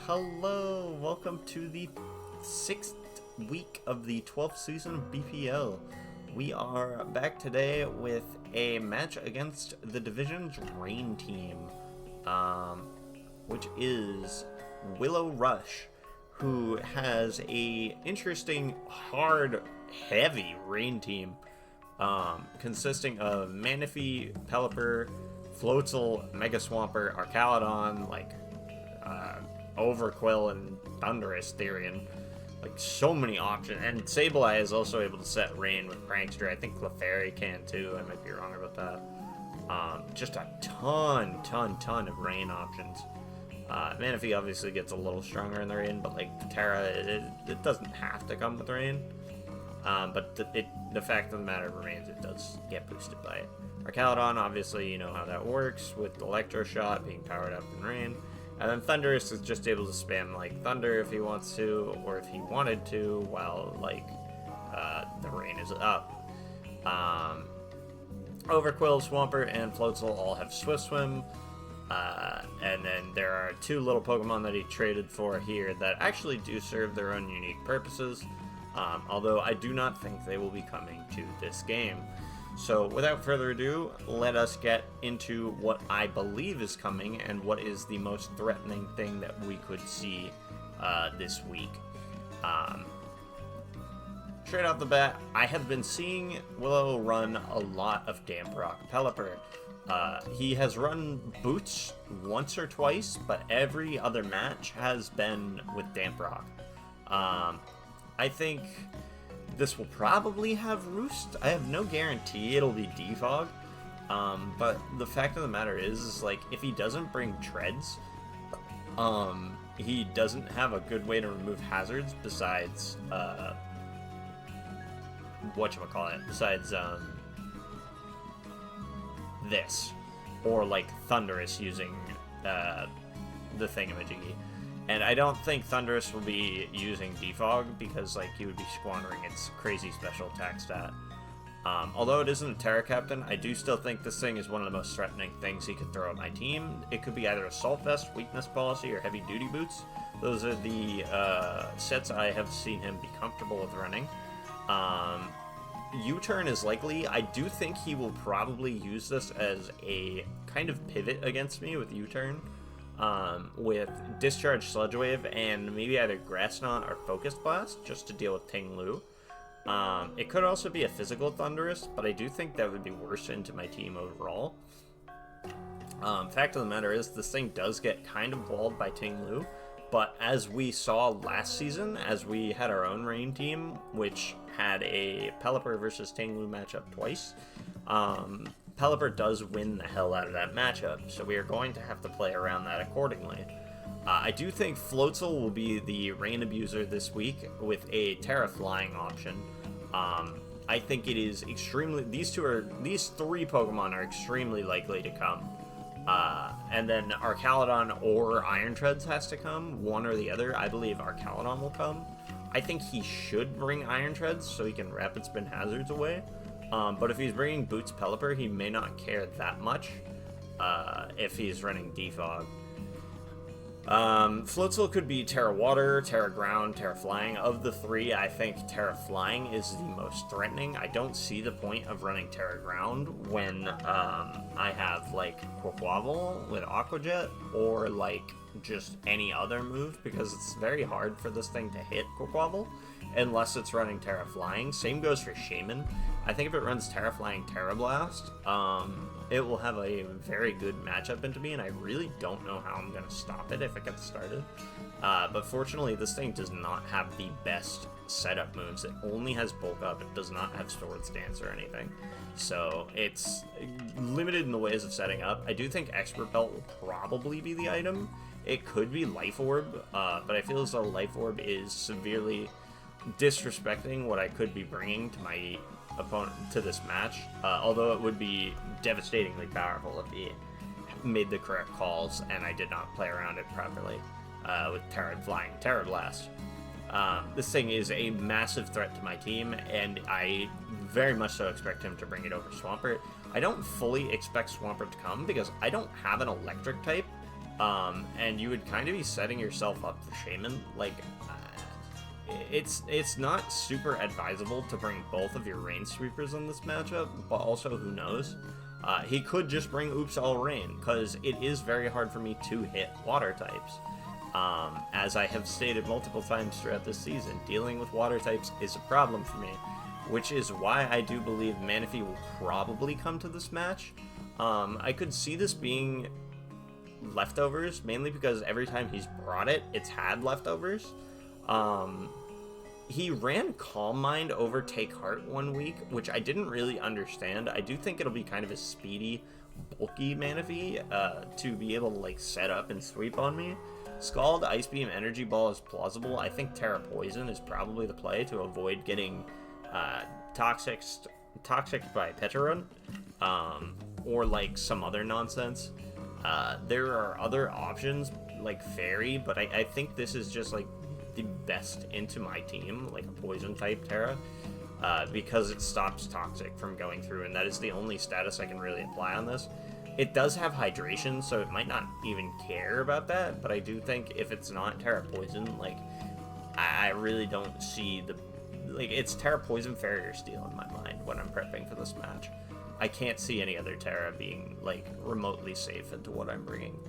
Hello, welcome to the 6th week of the 12th season of BPL. We are back today with a match against the Division's Rain team, which is Willow Rush, who has a interesting, hard, heavy Rain team, consisting of Manaphy, Pelipper, Floatzel, Mega Swampert, Archaludon, Overquill, and Thundurus Therian. Like, so many options. And Sableye is also able to set Rain with Prankster. I think Clefairy can too. I might be wrong about that. Just a ton of Rain options. Manaphy obviously gets a little stronger in the Rain, but like Terra, it doesn't have to come with Rain. But the fact of the matter remains, it does get boosted by it. Archaludon, obviously, you know how that works with Electro Shot being powered up in Rain. And then Thundurus is just able to spam like Thunder if he wants to, or if he wanted to, while the Rain is up. Overquill, Swampert, and Floatzel all have Swift Swim. And then there are two little Pokemon that he traded for here that actually do serve their own unique purposes. Although I do not think they will be coming to this game. So without further ado, let us get into what I believe is coming and what is the most threatening thing that we could see this week. Straight off the bat, I have been seeing Willow run a lot of Damp Rock Pelipper. He has run Boots once or twice, but every other match has been with Damp Rock. I think this will probably have Roost. I have no guarantee it'll be Defog. But the fact of the matter is like, if he doesn't bring Treads, he doesn't have a good way to remove hazards besides, besides, this. Or like Thundurus using, the thingamajiggy. And I don't think Thundurus will be using Defog because, like, he would be squandering its crazy special attack stat. Although it isn't a Terra Captain, I do still think this thing is one of the most threatening things he could throw at my team. It could be either Assault Vest, Weakness Policy, or Heavy Duty Boots. Those are the sets I have seen him be comfortable with running. U-Turn is likely. I do think he will probably use this as a kind of pivot against me with U-Turn. With Discharge Sludge Wave and maybe either Grass Knot or Focus Blast just to deal with Ting Lu. It could also be a physical Thundurus, but I do think that would be worse into my team overall. Fact of the matter is, this thing does get kind of walled by Ting Lu, but as we saw last season, as we had our own Rain team, which had a Pelipper versus Ting Lu matchup twice, Pelipper does win the hell out of that matchup, so we are going to have to play around that accordingly. I do think Floatzel will be the Rain abuser this week with a Terra Flying option. I think it is extremely... These three Pokemon are extremely likely to come. And then Archaludon or Iron Treads has to come, one or the other. I believe Archaludon will come. I think he should bring Iron Treads so he can Rapid Spin hazards away. But if he's bringing Boots Pelipper, he may not care that much if he's running Defog. Floatzel could be Terra Water, Terra Ground, Terra Flying. Of the three, I think Terra Flying is the most threatening. I don't see the point of running Terra Ground when I have like Quaquaval with Aqua Jet or like just any other move, because it's very hard for this thing to hit Quaquaval unless it's running Terra Flying. Same goes for Shaman. I think if it runs Terra Flying Terra Blast, it will have a very good matchup into me, and I really don't know how I'm going to stop it if it gets started. But fortunately, this thing does not have the best setup moves. It only has Bulk Up. It does not have Sword Stance or anything. So it's limited in the ways of setting up. I do think Expert Belt will probably be the item. It could be Life Orb, but I feel as though Life Orb is severely disrespecting what I could be bringing to my opponent to this match, although it would be devastatingly powerful if he made the correct calls and I did not play around it properly with Terra Flying Terra Blast. This thing is a massive threat to my team, and I very much so expect him to bring it over Swampert. I don't fully expect Swampert to come because I don't have an electric type And you would kind of be setting yourself up for Shaman. Like, it's not super advisable to bring both of your rain sweepers in this matchup, but also, who knows? He could just bring Oops All Rain, because it is very hard for me to hit water types. As I have stated multiple times throughout this season, dealing with water types is a problem for me, which is why I do believe Manaphy will probably come to this match. I could see this being leftovers, mainly because every time he's brought it, it's had leftovers. He ran Calm Mind over Take Heart one week, which I didn't really understand. I do think it'll be kind of a speedy, bulky Manaphy to be able to like set up and sweep on me. Scald, Ice Beam, Energy Ball is plausible. I think Terra Poison is probably the play to avoid getting Toxic by Petarun, or like some other nonsense. There are other options like Fairy, but I think this is just like the best into my team, like a Poison type Terra, because it stops Toxic from going through, and that is the only status I can really apply on this. It does have Hydration, so it might not even care about that, but I do think if it's not Terra Poison, like, I really don't see the... Like, it's Terra Poison, Fairy, or Steel in my mind when I'm prepping for this match. I can't see any other Terra being, like, remotely safe into what I'm bringing.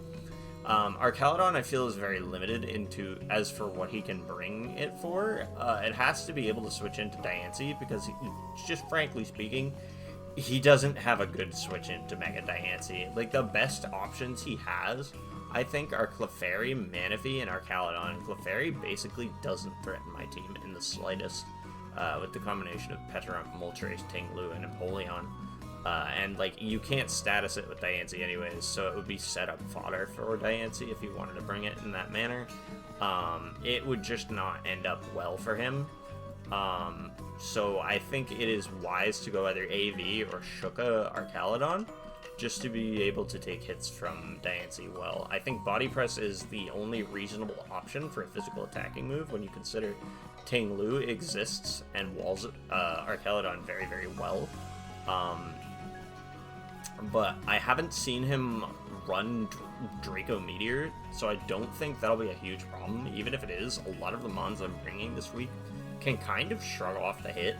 Arcaludon, I feel, is very limited as for what he can bring it for. It has to be able to switch into Diancie, because, just frankly speaking, he doesn't have a good switch into Mega Diancie. Like, the best options he has, I think, are Clefairy, Manaphy, and Arcaludon. And Clefairy basically doesn't threaten my team in the slightest, with the combination of Petarunk, Moltres, Tinglu, and Empoleon. And, like, you can't status it with Diancie anyways, so it would be set up fodder for Diancie if you wanted to bring it in that manner. It would just not end up well for him. So I think it is wise to go either AV or Shuka Arcaludon, just to be able to take hits from Diancie well. I think Body Press is the only reasonable option for a physical attacking move when you consider Tinglu exists and walls Arcaludon very, very well. But I haven't seen him run Draco Meteor, so I don't think that'll be a huge problem. Even if it is, a lot of the mons I'm bringing this week can kind of shrug off the hit,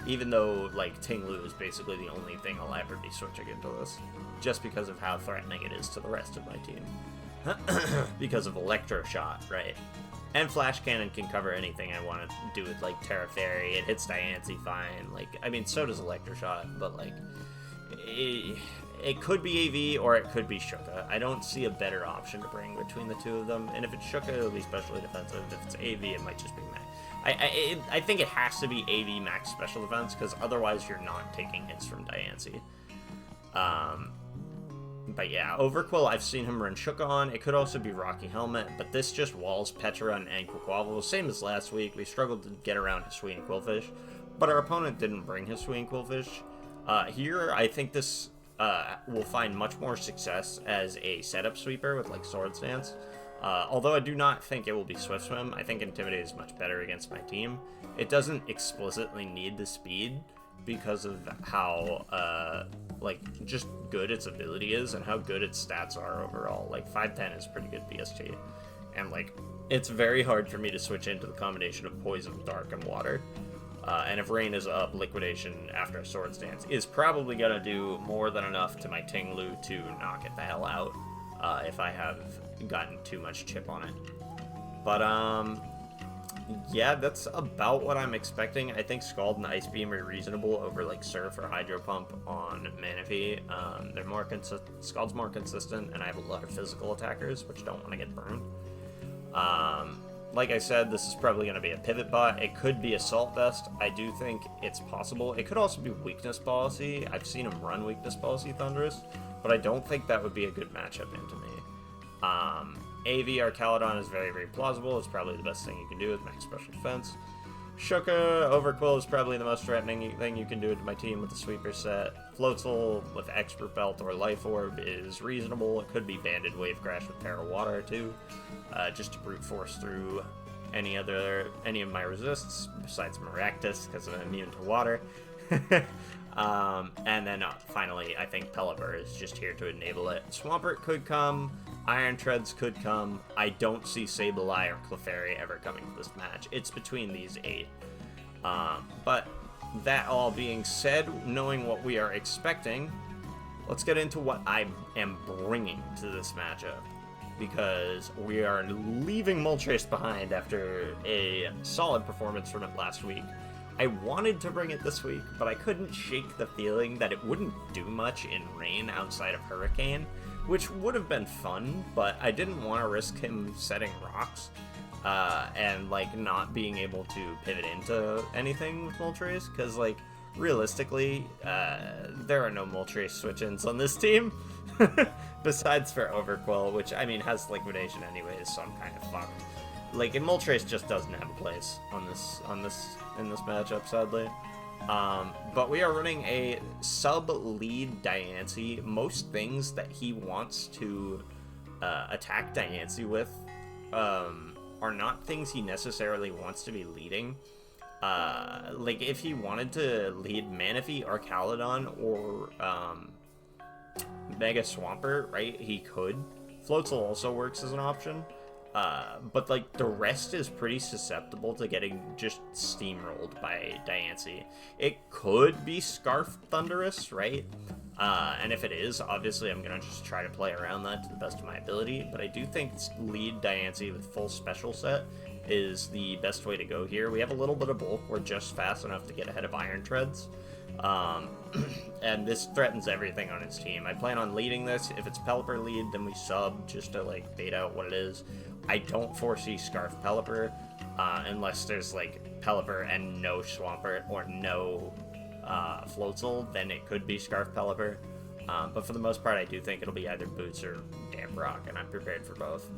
even though, like, Tinglu is basically the only thing I'll ever be switching into this, just because of how threatening it is to the rest of my team. Because of Electro Shot, right? And Flash Cannon can cover anything I want to do with, like, Terra Fairy. It hits Diancie fine. Like, I mean, so does Electro Shot, but, like, it could be AV or it could be Shuka. I don't see a better option to bring between the two of them, and if it's Shuka, it'll be specially defensive. If it's AV, it might just be max. I think it has to be AV max special defense, because otherwise you're not taking hits from Diancie. But yeah, Overquill, I've seen him run Shuka on. It could also be Rocky Helmet, but this just walls Petarun and Quaquaval. Same as last week. We struggled to get around Hisui and Quillfish, but our opponent didn't bring Hisui and Quillfish. Here, I think this will find much more success as a setup sweeper with, like, Swords Dance. Although I do not think it will be Swift Swim. I think Intimidate is much better against my team. It doesn't explicitly need the speed because of how, like, just good its ability is and how good its stats are overall. Like, 510 is pretty good BST. And, like, it's very hard for me to switch into the combination of Poison, Dark, and Water. And if Rain is up, Liquidation after a Swords Dance is probably going to do more than enough to my Tinglu to knock it the hell out, if I have gotten too much chip on it. But, yeah, that's about what I'm expecting. I think Scald and Ice Beam are reasonable over, like, Surf or Hydro Pump on Manaphy. They're more Scald's more consistent, and I have a lot of physical attackers, which don't want to get burned. Like I said, this is probably going to be a pivot bot. It could be Assault Vest. I do think it's possible. It could also be Weakness Policy. I've seen him run Weakness Policy Thunderous, but I don't think that would be a good matchup into me. AV Arcaludon is very, very plausible. It's probably the best thing you can do with max special defense. Shuka Overquill is probably the most threatening thing you can do to my team with the sweeper set. Floatzel with Expert Belt or Life Orb is reasonable. It could be Banded Wave Crash with Terra Water too, just to brute force through any of my resists besides Maractus because I'm immune to water. And then finally, I think Pelipper is just here to enable it. Swampert could come. Iron Treads could come. I don't see Sableye or Clefairy ever coming to this match. It's between these 8. But that all being said, knowing what we are expecting, let's get into what I am bringing to this matchup. Because we are leaving Moltres behind after a solid performance from it last week. I wanted to bring it this week, but I couldn't shake the feeling that it wouldn't do much in rain outside of Hurricane, which would have been fun, but I didn't want to risk him setting rocks and, like, not being able to pivot into anything with Moltres, because, like, realistically, there are no Moltres switch-ins on this team, besides for Overquill, which, I mean, has Liquidation anyways, so I'm kind of fucked. Like, and Moltres just doesn't have a place in this matchup, sadly. But we are running a sub-lead Diancie. Most things that he wants to attack Diancie with are not things he necessarily wants to be leading. Like, if he wanted to lead Manaphy or Caledon or Mega Swampert, right, he could. Floatzel also works as an option. But, like, the rest is pretty susceptible to getting just steamrolled by Diancie. It could be Scarf Thunderous, right? And if it is, obviously I'm going to just try to play around that to the best of my ability. But I do think lead Diancie with full special set is the best way to go here. We have a little bit of bulk. We're just fast enough to get ahead of Iron Treads. And this threatens everything on his team. I plan on leading this. If it's Pelipper lead, then we sub just to, like, bait out what it is. I don't foresee Scarf Pelipper, unless there's, like, Pelipper and no Swampert or no Floatzel, then it could be Scarf Pelipper. But for the most part, I do think it'll be either Boots or Damp Rock, and I'm prepared for both.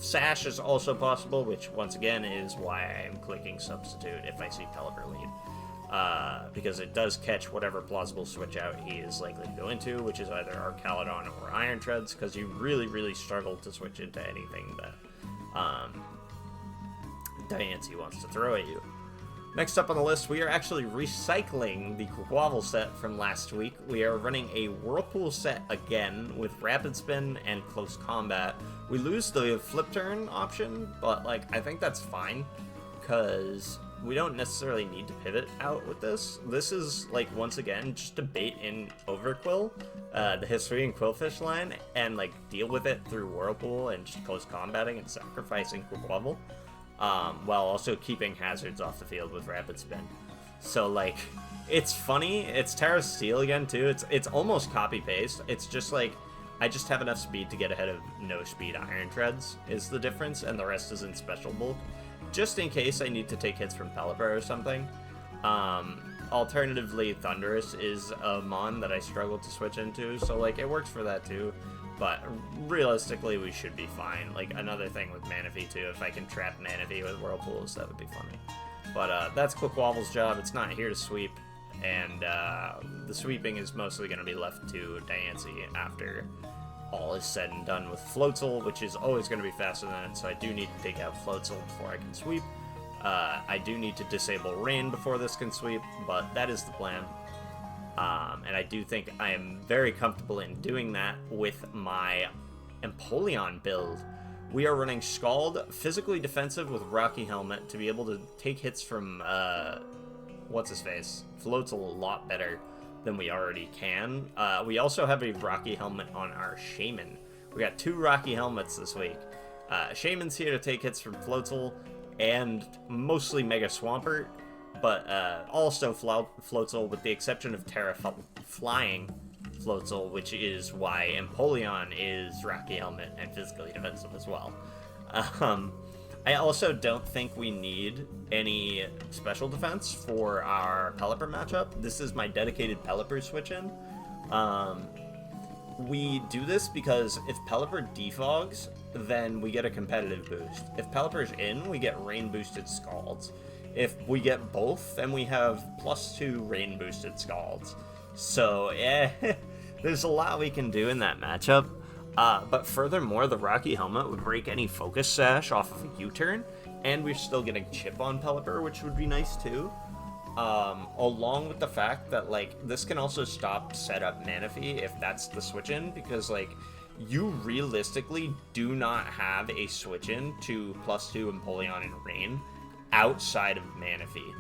Sash is also possible, which, once again, is why I am clicking Substitute if I see Pelipper lead. Because it does catch whatever plausible switch out he is likely to go into, which is either Arcaladon or Iron Treads, because you really, really struggle to switch into anything that Diancie wants to throw at you. Next up on the list, we are actually recycling the Quaquaval set from last week. We are running a Whirlpool set again with Rapid Spin and Close Combat. We lose the Flip Turn option, but, like, I think that's fine, because we don't necessarily need to pivot out with this. This is, like, once again, just to bait in Overquill, the Hisuian Quillfish line, and, like, deal with it through Whirlpool and just close combating and sacrificing Quaquaval, while also keeping hazards off the field with Rapid Spin. So, like, it's funny. It's Terra Steel again, too. It's almost copy-paste. It's just, like, I just have enough speed to get ahead of no-speed Iron Treads is the difference, and the rest is in Special Bulk, just in case I need to take hits from Pelipper or something. Alternatively, Thunderous is a mon that I struggle to switch into, so, like, it works for that too. But realistically, we should be fine. Like, another thing with Manaphy too, if I can trap Manaphy with Whirlpools, that would be funny. But that's Quaquaval's job. It's not here to sweep, and the sweeping is mostly going to be left to Diancie after all is said and done with Floatzel, which is always going to be faster than it, so I do need to take out Floatzel before I can sweep. I do need to disable Rain before this can sweep, but that is the plan. And I do think I am very comfortable in doing that with my Empoleon build. We are running Scald, physically defensive with Rocky Helmet to be able to take hits from, what's-his-face, Floatzel a lot better than we already can. We also have a Rocky Helmet on our Shaman. We got 2 Rocky Helmets this week. Shaman's here to take hits from Floatzel and mostly Mega Swampert, but also Floatzel, with the exception of Terra Flying Floatzel, which is why Empoleon is Rocky Helmet and physically defensive as well. I also don't think we need any special defense for our Pelipper matchup. This is my dedicated Pelipper switch-in. We do this because if Pelipper defogs, then we get a competitive boost. If Pelipper's in, we get rain-boosted Scalds. If we get both, then we have +2 rain-boosted Scalds. So, there's a lot we can do in that matchup. But furthermore, the Rocky Helmet would break any Focus Sash off of a U-turn, and we're still getting Chip on Pelipper, which would be nice too. Along with the fact that, like, this can also stop setup Manaphy if that's the switch-in, because, like, you realistically do not have a switch in to +2 Empoleon and Rain outside of Manaphy.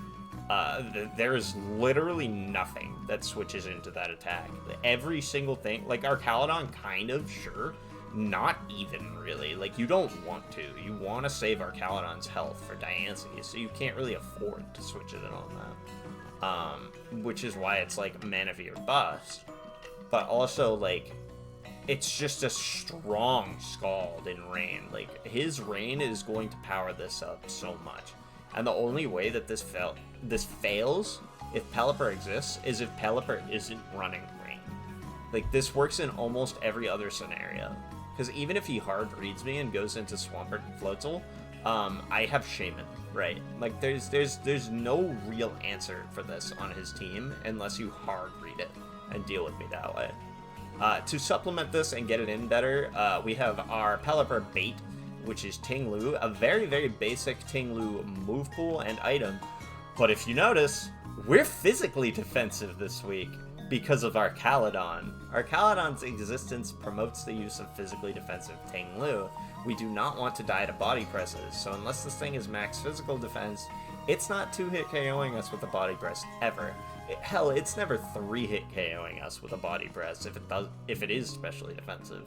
There's literally nothing that switches into that attack. Every single thing, like Arcalodon, kind of, sure, not even really. Like, you don't want to. You want to save Arcalodon's health for Diancie, so you can't really afford to switch it in on that. Which is why it's like Manaphy or bust. But also, like, it's just a strong Scald in Rain. Like, his Rain is going to power this up so much. And the only way that this fails, if Pelipper exists, is if Pelipper isn't running Rain. Like, this works in almost every other scenario. Because even if he hard reads me and goes into Swampert and Floatzel, I have Shaman, right? Like, there's no real answer for this on his team unless you hard read it and deal with me that way. To supplement this and get it in better, we have our Pelipper bait, which is Ting-Lu, a very, very basic Ting-Lu move pool and item. But if you notice, we're physically defensive this week because of Arcalodon. Arcalodon's existence promotes the use of physically defensive Ting-Lu. We do not want to die to body presses, so unless this thing is max physical defense, it's not 2-hit KOing us with a body press ever. Hell, it's never 3-hit KOing us with a body press if it is specially defensive.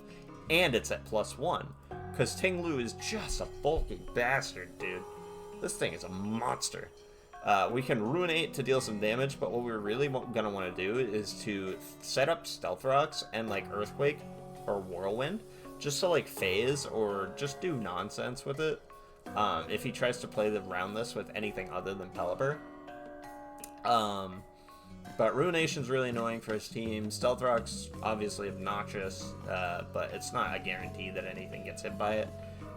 And it's at +1. Because Ting-Lu is just a bulky bastard, dude. This thing is a monster. We can Ruinate to deal some damage, but what we're really gonna want to do is to set up Stealth Rocks and, like, Earthquake or Whirlwind, just to, like, phase or just do nonsense with it. If he tries to play around this with anything other than Pelipper. But Ruination's really annoying for his team. Stealth Rock's obviously obnoxious, but it's not a guarantee that anything gets hit by it.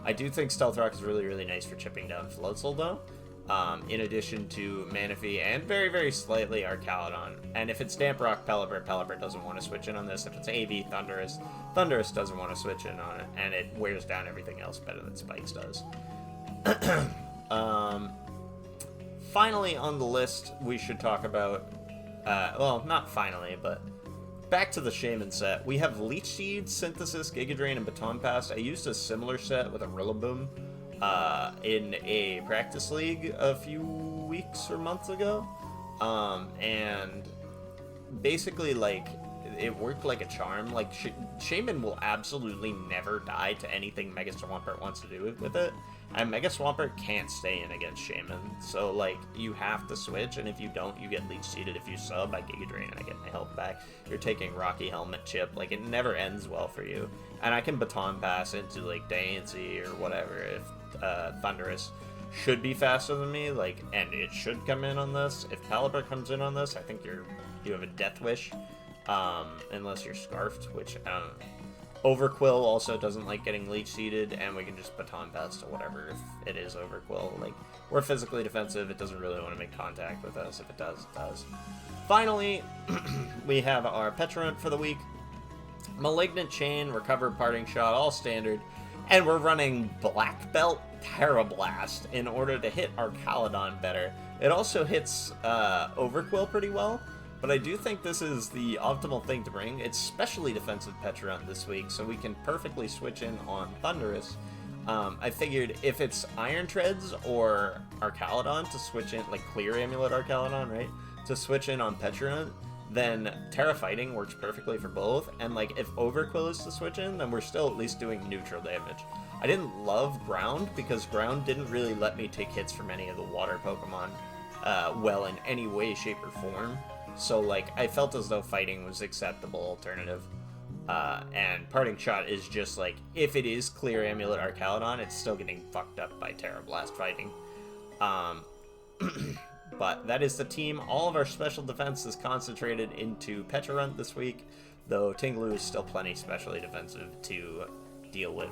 I do think Stealth Rock is really, really nice for chipping down Floatzel, though. In addition to Manaphy and very, very slightly Arcalodon. And if it's Damp Rock Pelipper, Pelipper doesn't want to switch in on this. If it's AV Thundurus, Thundurus doesn't want to switch in on it. And it wears down everything else better than Spikes does. Finally on the list, we should talk about... well, not finally, but back to the Shaman set. We have Leech Seed, Synthesis, Giga Drain, and Baton Pass. I used a similar set with a Rillaboom in a practice league a few weeks or months ago. And basically, like, it worked like a charm. Like, Shaman will absolutely never die to anything Mega Swampert wants to do with it. And Mega Swampert can't stay in against Shaman. So, like, you have to switch, and if you don't, you get Leech Seeded. If you sub, I Giga Drain and I get my health back. You're taking Rocky Helmet Chip. Like, it never ends well for you. And I can Baton Pass into, like, Diancie or whatever if Thundurus should be faster than me, like, and it should come in on this. If Pelipper comes in on this, I think you have a Death Wish, unless you're Scarfed, which I don't know. Overquill also doesn't like getting Leech Seeded, and we can just Baton Pass to whatever if it is Overquill. Like, we're physically defensive, it doesn't really want to make contact with us. If it does, it does. Finally, we have our Petrarunt for the week. Malignant Chain, Recover, Parting Shot, all standard. And we're running Black Belt Terra Blast in order to hit Arcalodon better. It also hits Overquill pretty well, but I do think this is the optimal thing to bring. It's specially defensive Petrarunt this week, so we can perfectly switch in on Thundurus. I figured if it's Iron Treads or Arcalodon to switch in, like Clear Amulet Arcalodon, right? To switch in on Petrarunt, then Terra Fighting works perfectly for both, and like if Overquill is to switch in, then we're still at least doing neutral damage. I didn't love Ground, because Ground didn't really let me take hits from any of the water Pokemon well in any way, shape, or form. So like, I felt as though Fighting was acceptable alternative. And Parting Shot is just like, if it is Clear Amulet Arcalodon, it's still getting fucked up by Terra Blast Fighting. But that is the team. All of our special defense is concentrated into Petrarunt this week, though Ting-Lu is still plenty specially defensive to deal with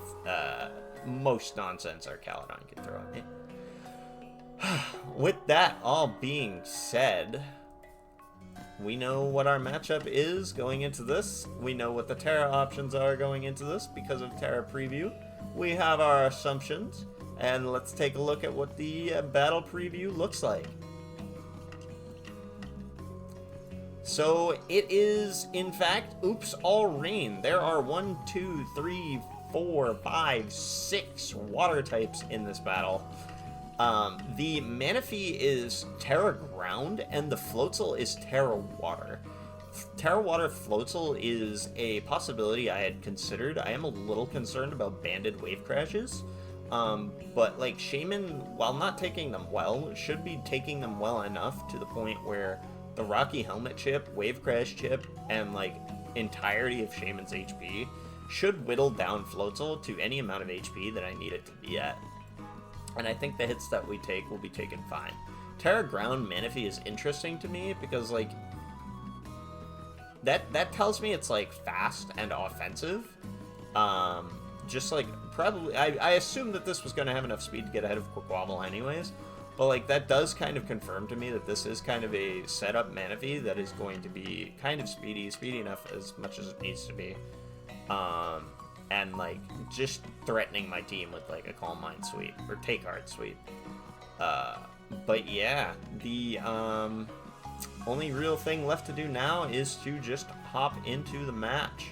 most nonsense Arcalodon can throw at me. With that all being said, we know what our matchup is going into this. We know what the Terra options are going into this because of Terra Preview. We have our assumptions, and let's take a look at what the battle preview looks like. So it is, in fact, oops, all rain. There are 1, 2, 3, 4, 5, 6 water types in this battle. The Manaphy is Terra Ground, and the Floatzel is Terra Water. Terra Water Floatzel is a possibility I had considered. I am a little concerned about banded wave crashes. But like Shaman, while not taking them well, should be taking them well enough to the point where the Rocky Helmet chip, Wave Crash chip, and like entirety of Shaman's HP should whittle down Floatzel to any amount of HP that I need it to be at. And I think the hits that we take will be taken fine. Terra Ground Manaphy is interesting to me because like that tells me it's like fast and offensive. Just like probably I assume that this was going to have enough speed to get ahead of Quaquaval anyways, but like that does kind of confirm to me that this is kind of a setup Manaphy that is going to be kind of speedy enough as much as it needs to be, and like just threatening my team with like a Calm Mind sweep or Take Heart sweep. But yeah, the only real thing left to do now is to just hop into the match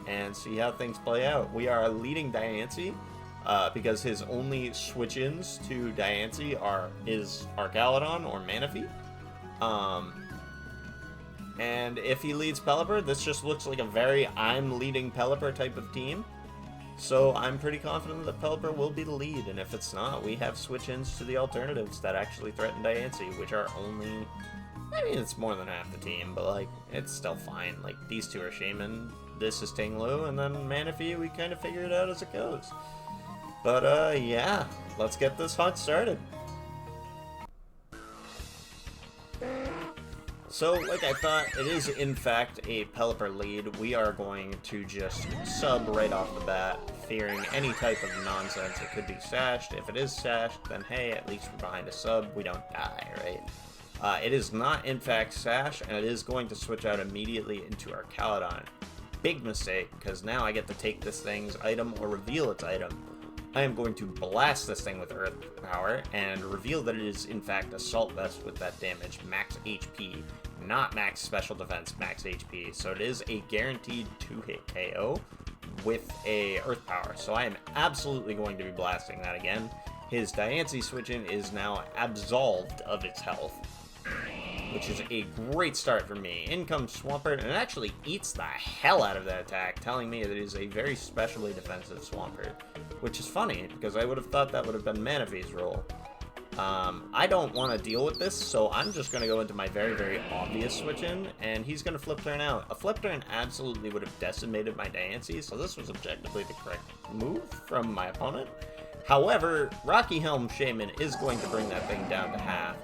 and see how things play out. We are leading Diancie, because his only switch-ins to Diancie is Archaludon or Manaphy. And if he leads Pelipper, this just looks like a very I'm leading Pelipper type of team. So I'm pretty confident that Pelipper will be the lead, and if it's not, we have switch-ins to the alternatives that actually threaten Diancie, which are only... I mean, it's more than half the team, but like, it's still fine. Like, these two are Shaman, this is Tinglu, and then Manaphy, we kind of figure it out as it goes. But, yeah, let's get this hunt started. So, like I thought, it is in fact a Pelipper lead. We are going to just sub right off the bat, fearing any type of nonsense. It could be sashed. If it is sashed, then hey, at least we're behind a sub. We don't die, right? It is not, in fact, Sash, and it is going to switch out immediately into Archaludon. Big mistake, because now I get to take this thing's item or reveal its item. I am going to blast this thing with Earth Power and reveal that it is, in fact, Assault Vest with that damage, max HP, not max Special Defense, max HP. So it is a guaranteed 2-hit KO with a Earth Power. So I am absolutely going to be blasting that again. His Diancie switch-in is now absolved of its health, which is a great start for me. In comes Swampert, and it actually eats the hell out of that attack, telling me that it is a very specially defensive Swampert, which is funny, because I would have thought that would have been Manaphy's role. I don't want to deal with this, so I'm just going to go into my very, very obvious switch-in, and he's going to flip turn out. A flip turn absolutely would have decimated my Diancie, so this was objectively the correct move from my opponent. However, Rocky Helm Shaman is going to bring that thing down to half.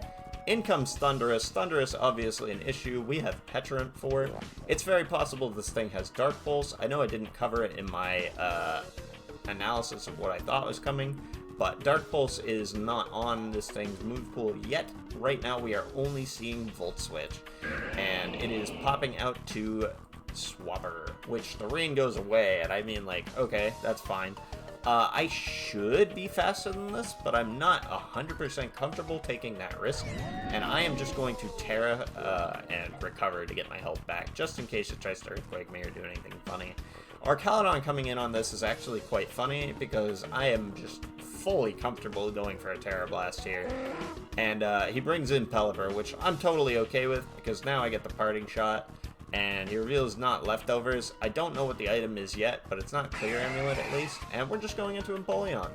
In comes Thundurus. Thundurus, obviously an issue. We have Petrant for it. It's very possible this thing has Dark Pulse. I know I didn't cover it in my analysis of what I thought was coming, but Dark Pulse is not on this thing's move pool yet. Right now we are only seeing Volt Switch, and it is popping out to Swabber, which the rain goes away, and I mean, like, okay, that's fine. I should be faster than this, but I'm not 100% comfortable taking that risk, and I am just going to Terra and recover to get my health back, just in case it tries to Earthquake me or do anything funny. Archaludon coming in on this is actually quite funny, because I am just fully comfortable going for a Terra Blast here, and he brings in Pelipper, which I'm totally okay with, because now I get the Parting Shot, and he reveals not leftovers. I don't know what the item is yet, but it's not Clear Amulet at least, and we're just going into Empoleon.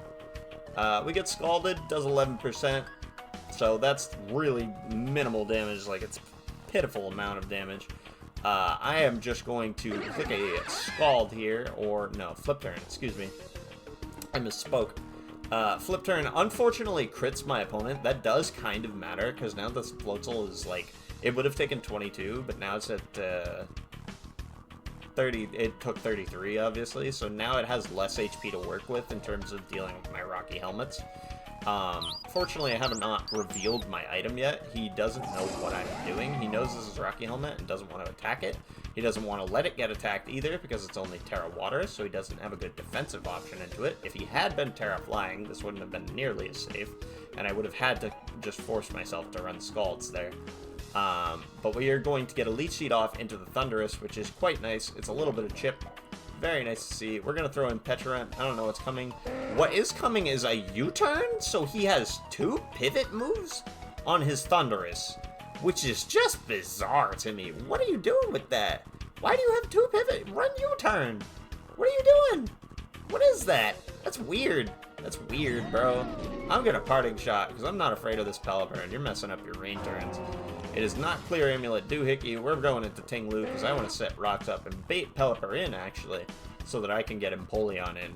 We get Scalded, does 11%, so that's really minimal damage, like it's a pitiful amount of damage. I am just going to click a Scald here, or no, Flip Turn, excuse me. I misspoke. Flip Turn unfortunately crits my opponent. That does kind of matter, because now this Floatzel is like, it would have taken 22, but now it's at 30. It took 33, obviously, so now it has less HP to work with in terms of dealing with my Rocky Helmets. Fortunately, I have not revealed my item yet. He doesn't know what I'm doing. He knows this is Rocky Helmet and doesn't want to attack it. He doesn't want to let it get attacked either, because it's only Terra Water, so he doesn't have a good defensive option into it. If he had been Terra Flying, this wouldn't have been nearly as safe, and I would have had to just force myself to run Scalds there. But we are going to get a Leech Seed off into the Thundurus, which is quite nice. It's a little bit of chip. Very nice to see. We're going to throw in Petrant. I don't know what's coming. What is coming is a U-turn, so he has 2 pivot moves on his Thundurus, which is just bizarre to me. What are you doing with that? Why do you have 2 pivot? Run U-turn. What are you doing? What is that? That's weird. That's weird, bro. I'm going to Parting Shot because I'm not afraid of this Pelipper, and you're messing up your rain turns. It is not Clear Amulet Doohickey. We're going into Tinglu because I want to set rocks up and bait Pelipper in, actually, so that I can get Empoleon in.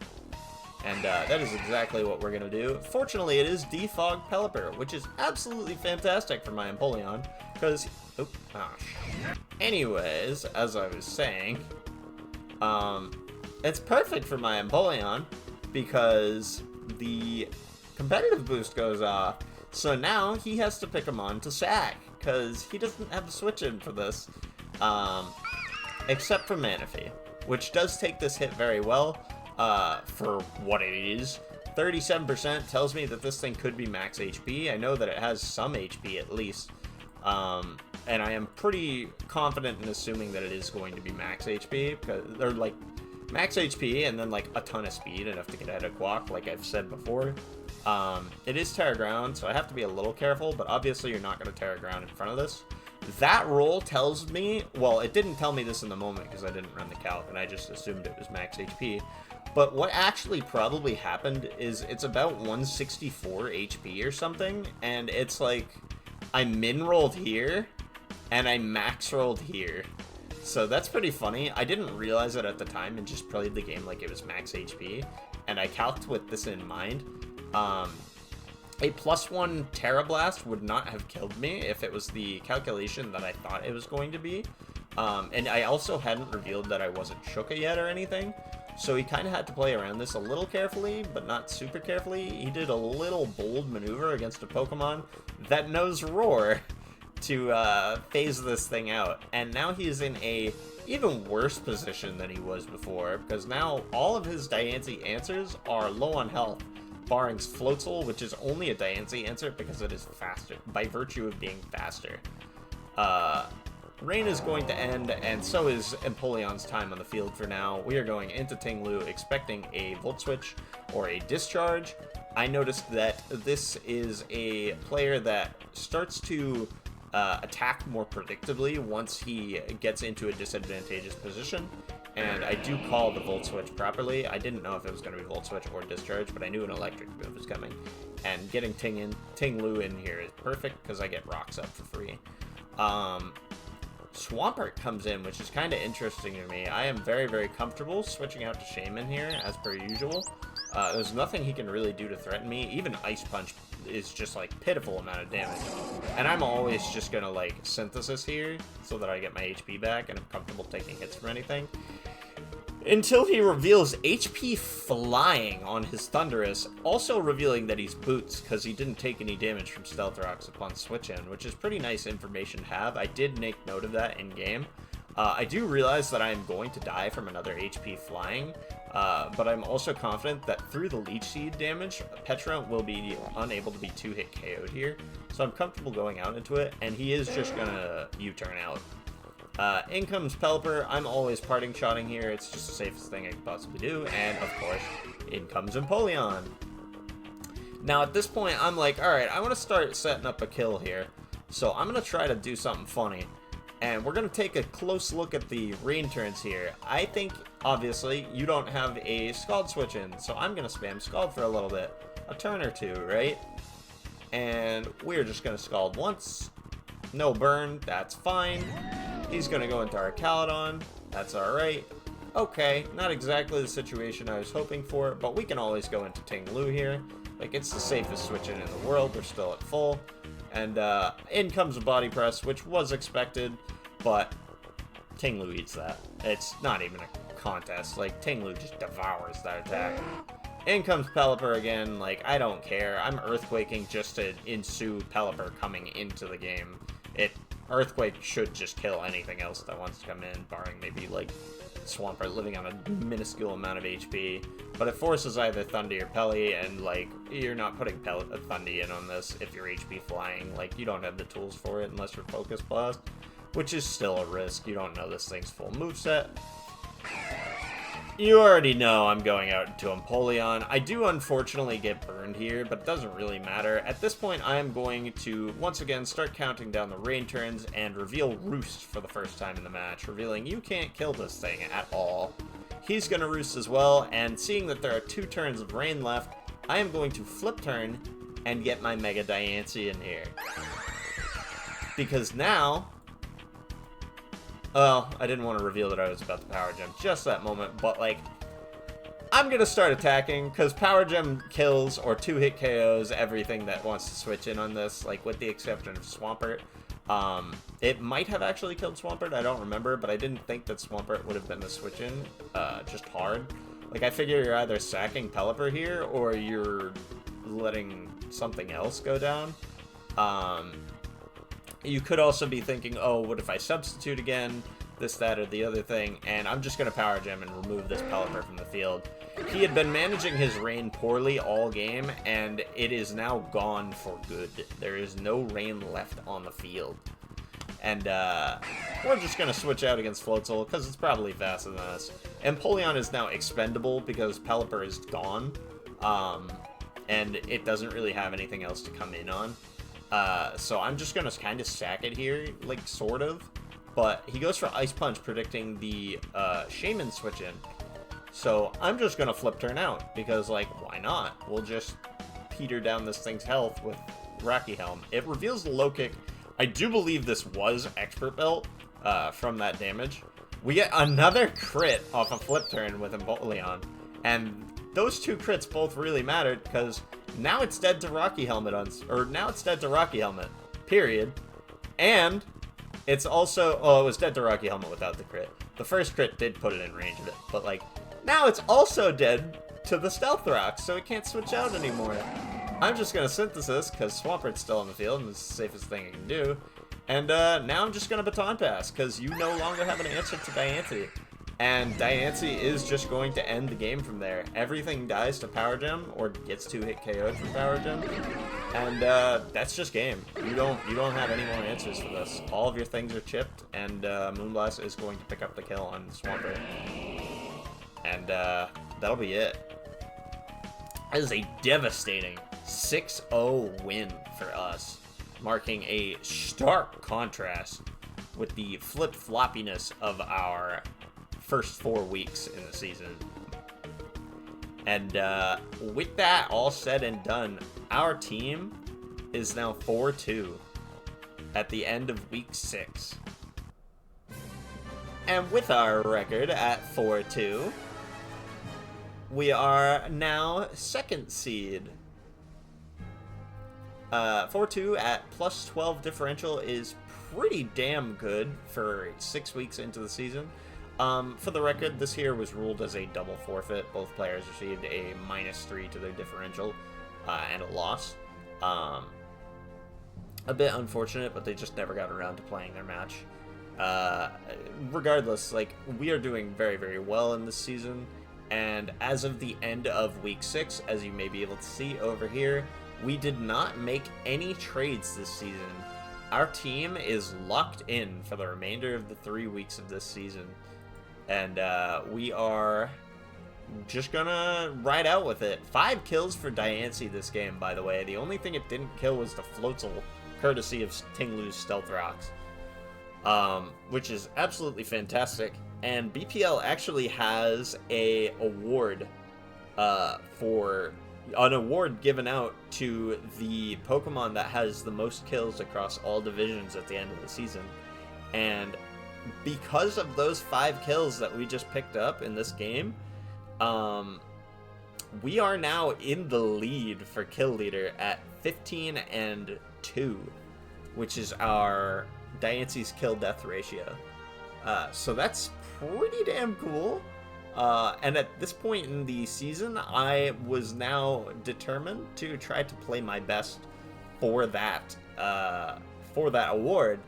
And that is exactly what we're going to do. Fortunately, it is Defog Pelipper, which is absolutely fantastic for my Empoleon, because... Anyways, as I was saying, it's perfect for my Empoleon, because the competitive boost goes off, so now he has to pick him on to sack, because he doesn't have a switch in for this, except for Manaphy, which does take this hit very well, for what it is. 37% tells me that this thing could be max HP. I know that it has some HP at least, and I am pretty confident in assuming that it is going to be max HP, because they're like max HP and then like a ton of speed, enough to get ahead of Quack, like I've said before. It is Terra Ground, so I have to be a little careful, but obviously you're not going to Terra Ground in front of this. That roll tells me, well, it didn't tell me this in the moment because I didn't run the calc and I just assumed it was max HP. But what actually probably happened is it's about 164 HP or something, and it's like I min rolled here and I max rolled here. So that's pretty funny. I didn't realize it at the time and just played the game like it was max HP, and I calced with this in mind. A +1 Terra Blast would not have killed me if it was the calculation that I thought it was going to be. And I also hadn't revealed that I wasn't Shuka yet or anything, so he kind of had to play around this a little carefully, but not super carefully. He did a little bold maneuver against a Pokemon that knows Roar to phase this thing out, and now he is in a even worse position than he was before, because now all of his Diancie answers are low on health, barring Floatzel, which is only a Diancie answer because it is faster, by virtue of being faster. Rain is going to end, and so is Empoleon's time on the field for now. We are going into Tinglu expecting a Volt Switch or a Discharge. I noticed that this is a player that starts to attack more predictably once he gets into a disadvantageous position, and I do call the Volt Switch properly. I didn't know if it was going to be Volt Switch or Discharge, but I knew an electric move was coming, and getting Tinglu in here is perfect because I get rocks up for free. Swampert comes in, which is kind of interesting to me. I am very, very comfortable switching out to Shaman here, as per usual. There's nothing he can really do to threaten me. Even Ice Punch is just like pitiful amount of damage, and I'm always just gonna like Synthesis here so that I get my HP back and I'm comfortable taking hits from anything, until he reveals HP Flying on his Thundurus, also revealing that he's Boots because he didn't take any damage from Stealth Rocks upon switch in, which is pretty nice information to have. I did make note of that in game. I do realize that I am going to die from another HP Flying, but I'm also confident that through the Leech Seed damage, Petrant will be unable to be 2-hit KO'd here, so I'm comfortable going out into it, and he is just gonna U-turn out. In comes Pelipper. I'm always Parting Shotting here. It's just the safest thing I can possibly do, and of course, in comes Empoleon. Now at this point, I'm like, alright, I want to start setting up a kill here, so I'm going to try to do something funny. And we're going to take a close look at the rain turns here. I think, obviously, you don't have a Scald switch in, so I'm going to spam Scald for a little bit. A turn or two, right? And we're just going to Scald once. No burn, that's fine. He's going to go into our Caledon. That's alright. Okay, not exactly the situation I was hoping for, but we can always go into Tinglu here. Like, it's the safest switch in the world. We're still at full. And in comes a Body Press, which was expected, but Tinglu eats that. It's not even a contest. Like, Tinglu just devours that attack. In comes Pelipper again. Like, I don't care. I'm Earthquaking just to ensue Pelipper coming into the game. Earthquake should just kill anything else that wants to come in, barring maybe, like, Swampert living on a minuscule amount of HP. But it forces either Thundy or Pelly, and, like, you're not putting Thundy in on this if you're HP flying. Like, you don't have the tools for it unless you're Focus Blast, which is still a risk. You don't know this thing's full moveset. You already know I'm going out into Empoleon. I do unfortunately get burned here, but it doesn't really matter. At this point, I am going to, once again, start counting down the rain turns and reveal Roost for the first time in the match, revealing you can't kill this thing at all. He's going to Roost as well, and seeing that there are 2 turns of rain left, I am going to flip turn and get my Mega Diancie in here. Because now... Well, I didn't want to reveal that I was about to Power Gem just that moment, but, like, I'm going to start attacking, because Power Gem kills or 2-hit KOs everything that wants to switch in on this, like, with the exception of Swampert. It might have actually killed Swampert, I don't remember, but I didn't think that Swampert would have been the switch in, just hard. Like, I figure you're either sacking Pelipper here, or you're letting something else go down. You could also be thinking, oh, what if I substitute again, this, that, or the other thing, and I'm just going to Power Gem and remove this Pelipper from the field. He had been managing his rain poorly all game, and it is now gone for good. There is no rain left on the field. And we're just going to switch out against Floatzel, because it's probably faster than us. Empoleon is now expendable because Pelipper is gone, and it doesn't really have anything else to come in on. So I'm just gonna kind of sack it here, like, sort of. But he goes for Ice Punch, predicting the Shaman switch in. So I'm just gonna flip turn out, because, like, why not? We'll just peter down this thing's health with Rocky Helm. It reveals the low kick. I do believe this was Expert Belt from that damage. We get another crit off a flip turn with Empoleon. And those 2 crits both really mattered, because now it's dead to Rocky Helmet now it's dead to Rocky Helmet, period. And it's also, oh, it was dead to Rocky Helmet without the crit. The first crit did put it in range of it, but, like, now it's also dead to the Stealth Rock, so it can't switch out anymore. I'm just gonna Synthesis, because Swampert's still on the field, and it's the safest thing I can do. And now I'm just gonna Baton Pass, because you no longer have an answer to Diancie. And Diancie is just going to end the game from there. Everything dies to Power Gem, or gets 2-hit KO'd from Power Gem. And that's just game. You don't have any more answers for this. All of your things are chipped, and Moonblast is going to pick up the kill on Swampert. And that'll be it. That is a devastating 6-0 win for us, marking a stark contrast with the flip-floppiness of our first 4 weeks in the season. And with that all said and done, our team is now 4-2 at the end of week 6. And with our record at 4-2, we are now 2nd seed. 4-2 at plus 12 differential is pretty damn good for 6 weeks into the season. For the record, this here was ruled as a double forfeit. Both players received a -3 to their differential and a loss. A bit unfortunate, but they just never got around to playing their match. Regardless, like, we are doing very, very well in this season. And as of the end of week 6, as you may be able to see over here, we did not make any trades this season. Our team is locked in for the remainder of the 3 weeks of this season. And we are just gonna ride out with it. 5 kills for Diancie this game, by the way. The only thing it didn't kill was the Floatzel, courtesy of Tinglu's Stealth Rocks. Which is absolutely fantastic. And BPL actually has a award for an award given out to the Pokemon that has the most kills across all divisions at the end of the season. And because of those 5 kills that we just picked up in this game, we are now in the lead for kill leader at 15-2, which is our Diancie's kill-death ratio. So that's pretty damn cool. And at this point in the season, I was now determined to try to play my best for that award.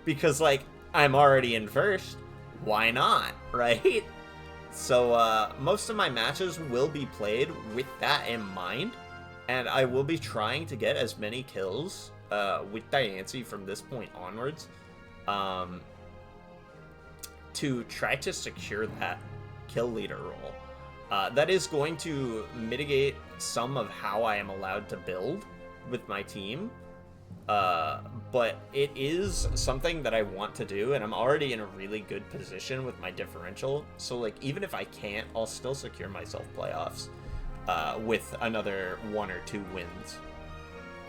because, like, I'm already in first. Why not, right? So, most of my matches will be played with that in mind, and I will be trying to get as many kills with Diancie from this point onwards, to try to secure that kill leader role. That is going to mitigate some of how I am allowed to build with my team, but it is something that I want to do, and I'm already in a really good position with my differential, so, like, even if I can't, I'll still secure myself playoffs with another 1 or 2 wins.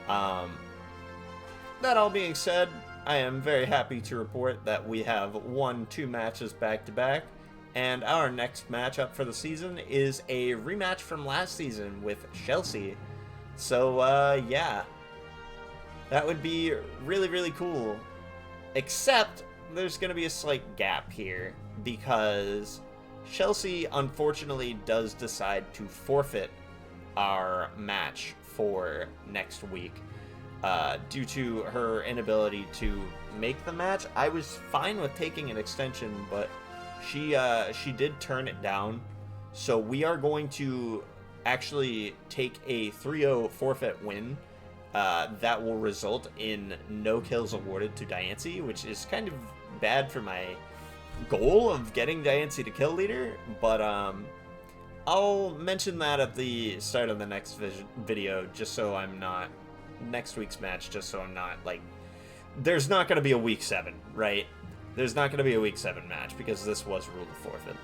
That all being said, I am very happy to report that we have won 2 matches back-to-back, and our next matchup for the season is a rematch from last season with Chelsea. So, yeah. That would be really, really cool. Except, there's going to be a slight gap here, because Chelsea, unfortunately, does decide to forfeit our match for next week. Due to her inability to make the match. I was fine with taking an extension, but she did turn it down. So we are going to actually take a 3-0 forfeit win that will result in no kills awarded to Diancie, which is kind of bad for my goal of getting Diancie to kill leader, but I'll mention that at the start of the next video, just so I'm not... next week's match, just so I'm not, like... there's not going to be a week 7, right? There's not going to be a week 7 match, because this was ruled a forfeit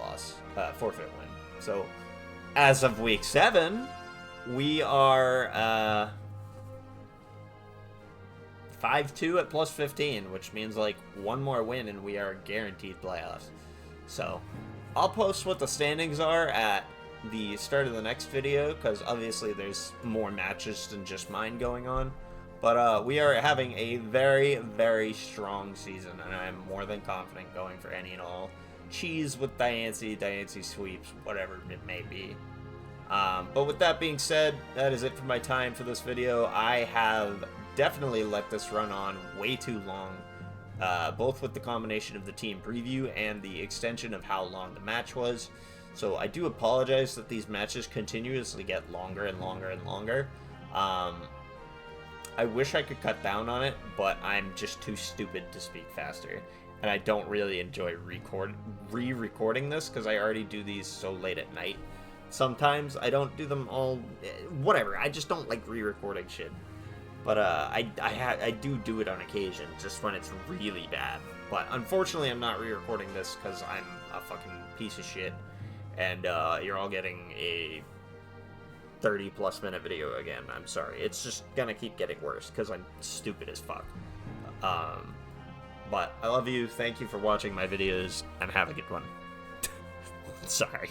win. So, as of week 7, we are, 5-2 at plus 15, which means, like, 1 more win and we are guaranteed playoffs. So, I'll post what the standings are at the start of the next video, because obviously there's more matches than just mine going on. But we are having a very, very strong season, and I'm more than confident going for any and all cheese with Diancie sweeps, whatever it may be. But with that being said, that is it for my time for this video. I have definitely let this run on way too long, both with the combination of the team preview and the extension of how long the match was. So I do apologize that these matches continuously get longer and longer and longer. I wish I could cut down on it, but I'm just too stupid to speak faster. And I don't really enjoy re-recording this, because I already do these so late at night. Sometimes I don't do them all... whatever, I just don't like re-recording shit. But I do it on occasion, just when it's really bad. But unfortunately, I'm not re-recording this because I'm a fucking piece of shit. And you're all getting a 30-plus minute video again. I'm sorry. It's just gonna keep getting worse because I'm stupid as fuck. But I love you. Thank you for watching my videos, and have a good one. Sorry.